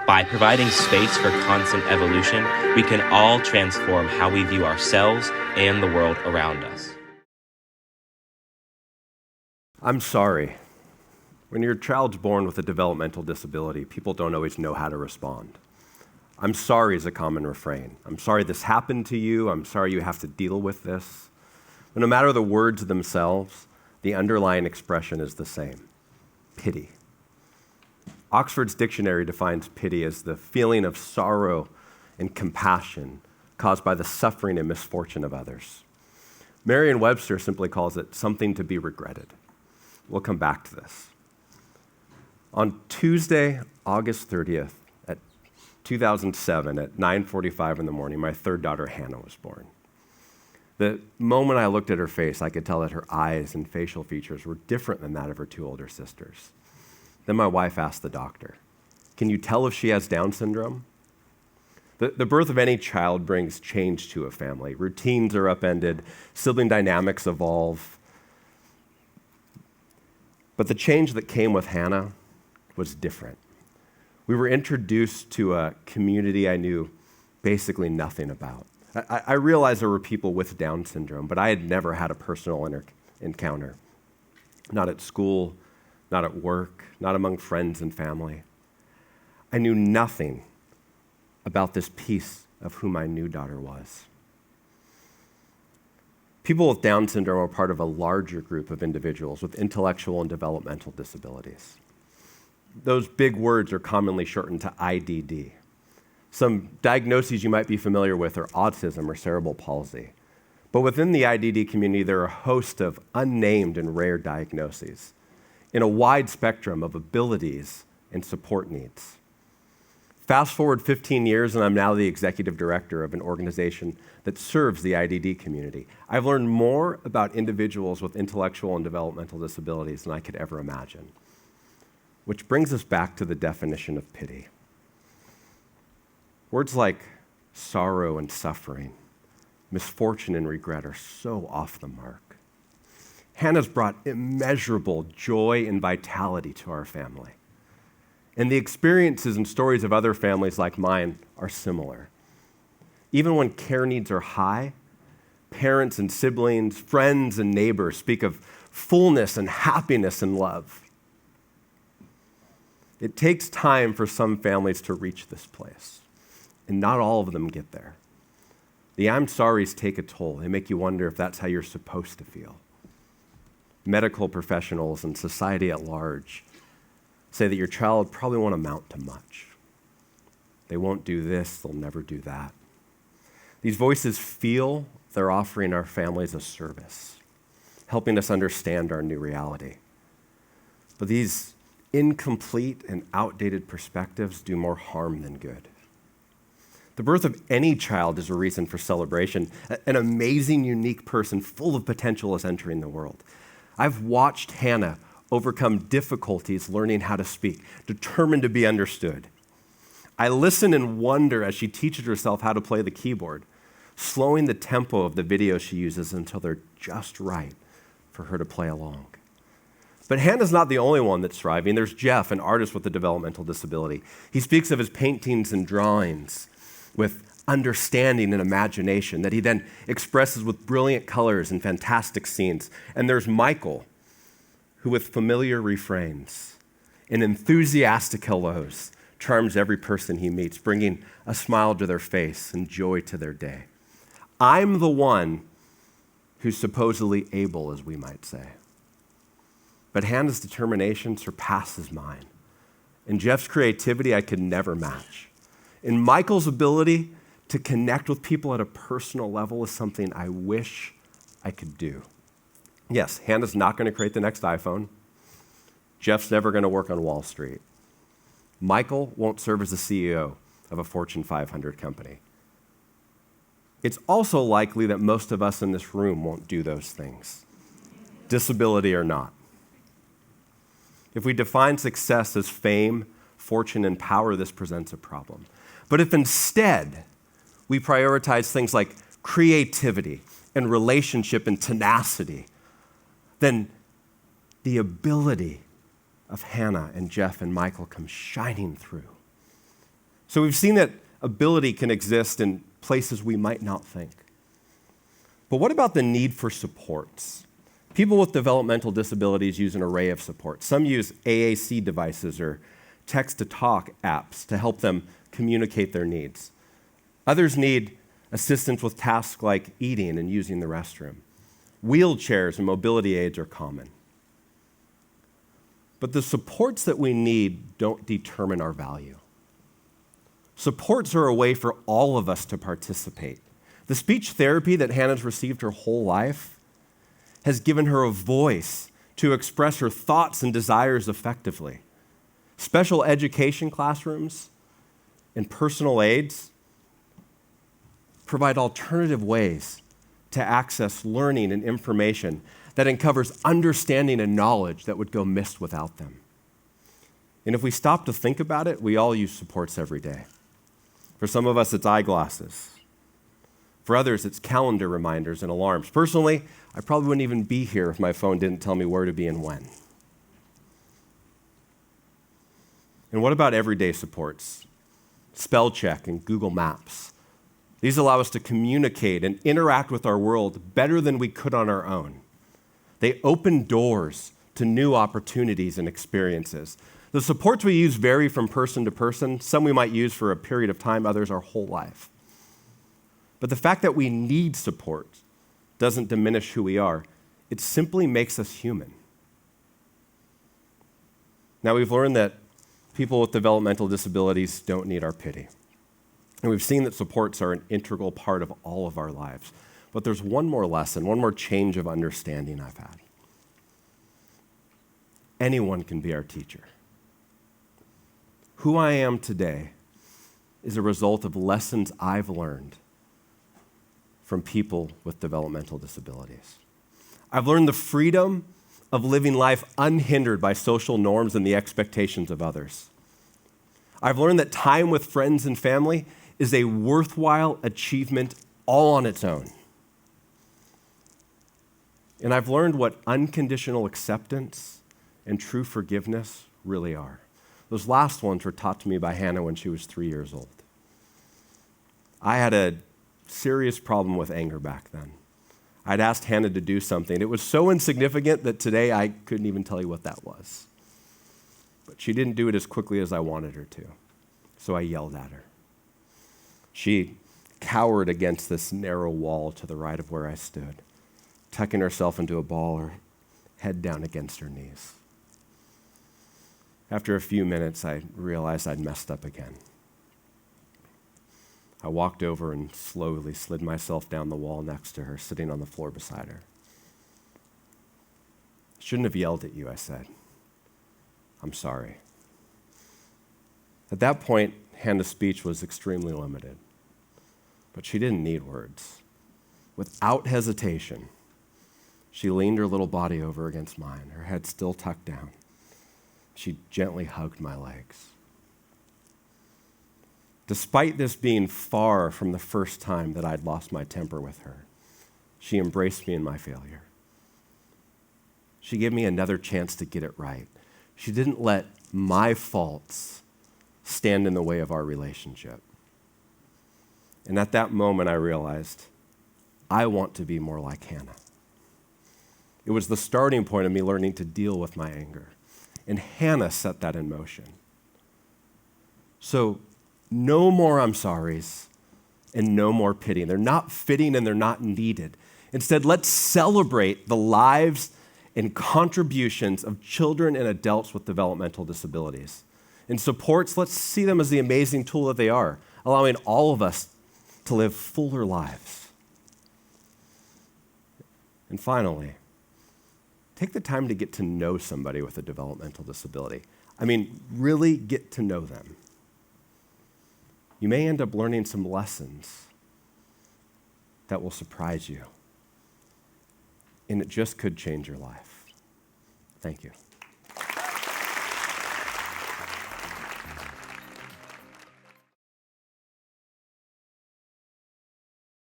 By providing space for constant evolution, we can all transform how we view ourselves and the world around us. I'm sorry. When your child's born with a developmental disability, people don't always know how to respond. I'm sorry is a common refrain. I'm sorry this happened to you. I'm sorry you have to deal with this. But no matter the words themselves, the underlying expression is the same: pity. Oxford's dictionary defines pity as the feeling of sorrow and compassion caused by the suffering and misfortune of others. Merriam-Webster simply calls it something to be regretted. We'll come back to this. On Tuesday, August 30th, 2007, at 9:45 in the morning, my third daughter, Hannah, was born. The moment I looked at her face, I could tell that her eyes and facial features were different than that of her two older sisters. Then my wife asked the doctor, "Can you tell if she has Down syndrome?" The birth of any child brings change to a family. Routines are upended, sibling dynamics evolve. But the change that came with Hannah was different. We were introduced to a community I knew basically nothing about. I realized there were people with Down syndrome, but I had never had a personal encounter. Not at school, not at work, not among friends and family. I knew nothing about this piece of who my new daughter was. People with Down syndrome are part of a larger group of individuals with intellectual and developmental disabilities. Those big words are commonly shortened to IDD. Some diagnoses you might be familiar with are autism or cerebral palsy. But within the IDD community, there are a host of unnamed and rare diagnoses in a wide spectrum of abilities and support needs. Fast forward 15 years, and I'm now the executive director of an organization that serves the IDD community. I've learned more about individuals with intellectual and developmental disabilities than I could ever imagine. Which brings us back to the definition of pity. Words like sorrow and suffering, misfortune and regret are so off the mark. Hannah's brought immeasurable joy and vitality to our family. And the experiences and stories of other families like mine are similar. Even when care needs are high, parents and siblings, friends and neighbors speak of fullness and happiness and love. It takes time for some families to reach this place, and not all of them get there. The I'm sorries take a toll. They make you wonder if that's how you're supposed to feel. Medical professionals and society at large say that your child probably won't amount to much. They won't do this, they'll never do that. These voices feel they're offering our families a service, helping us understand our new reality. But these incomplete and outdated perspectives do more harm than good. The birth of any child is a reason for celebration. An amazing, unique person full of potential is entering the world. I've watched Hannah overcome difficulties learning how to speak, determined to be understood. I listen and wonder as she teaches herself how to play the keyboard, slowing the tempo of the videos she uses until they're just right for her to play along. But Hannah's not the only one that's thriving. There's Jeff, an artist with a developmental disability. He speaks of his paintings and drawings with understanding and imagination that he then expresses with brilliant colors and fantastic scenes. And there's Michael, who with familiar refrains and enthusiastic hellos charms every person he meets, bringing a smile to their face and joy to their day. I'm the one who's supposedly able, as we might say. But Hannah's determination surpasses mine. And Jeff's creativity I could never match. And Michael's ability to connect with people at a personal level is something I wish I could do. Yes, Hannah's not going to create the next iPhone. Jeff's never going to work on Wall Street. Michael won't serve as the CEO of a Fortune 500 company. It's also likely that most of us in this room won't do those things, disability or not. If we define success as fame, fortune, and power, this presents a problem. But if instead we prioritize things like creativity and relationship and tenacity, then the ability of Hannah and Jeff and Michael comes shining through. So we've seen that ability can exist in places we might not think. But what about the need for supports? People with developmental disabilities use an array of supports. Some use AAC devices or text-to-talk apps to help them communicate their needs. Others need assistance with tasks like eating and using the restroom. Wheelchairs and mobility aids are common. But the supports that we need don't determine our value. Supports are a way for all of us to participate. The speech therapy that Hannah's received her whole life has given her a voice to express her thoughts and desires effectively. Special education classrooms and personal aids provide alternative ways to access learning and information that uncovers understanding and knowledge that would go missed without them. And if we stop to think about it, we all use supports every day. For some of us, it's eyeglasses. For others, it's calendar reminders and alarms. Personally, I probably wouldn't even be here if my phone didn't tell me where to be and when. And what about everyday supports? Spell check and Google Maps. These allow us to communicate and interact with our world better than we could on our own. They open doors to new opportunities and experiences. The supports we use vary from person to person. Some we might use for a period of time, others our whole life. But the fact that we need support doesn't diminish who we are. It simply makes us human. Now, we've learned that people with developmental disabilities don't need our pity. And we've seen that supports are an integral part of all of our lives. But there's one more lesson, one more change of understanding I've had. Anyone can be our teacher. Who I am today is a result of lessons I've learned from people with developmental disabilities. I've learned the freedom of living life unhindered by social norms and the expectations of others. I've learned that time with friends and family is a worthwhile achievement all on its own. And I've learned what unconditional acceptance and true forgiveness really are. Those last ones were taught to me by Hannah when she was 3 years old. I had a serious problem with anger back then. I'd asked Hannah to do something. It was so insignificant that today I couldn't even tell you what that was. But she didn't do it as quickly as I wanted her to, so I yelled at her. She cowered against this narrow wall to the right of where I stood, tucking herself into a ball, her head down against her knees. After a few minutes, I realized I'd messed up again. I walked over and slowly slid myself down the wall next to her, sitting on the floor beside her. I shouldn't have yelled at you, I said. I'm sorry. At that point, Hannah's speech was extremely limited, but she didn't need words. Without hesitation, she leaned her little body over against mine, her head still tucked down. She gently hugged my legs. Despite this being far from the first time that I'd lost my temper with her, she embraced me in my failure. She gave me another chance to get it right. She didn't let my faults stand in the way of our relationship. And at that moment, I realized I want to be more like Hannah. It was the starting point of me learning to deal with my anger. And Hannah set that in motion. So, no more I'm sorries and no more pity. They're not fitting and they're not needed. Instead, let's celebrate the lives and contributions of children and adults with developmental disabilities. And supports, let's see them as the amazing tool that they are, allowing all of us to live fuller lives. And finally, take the time to get to know somebody with a developmental disability. I mean, really get to know them. You may end up learning some lessons that will surprise you, and it just could change your life. Thank you.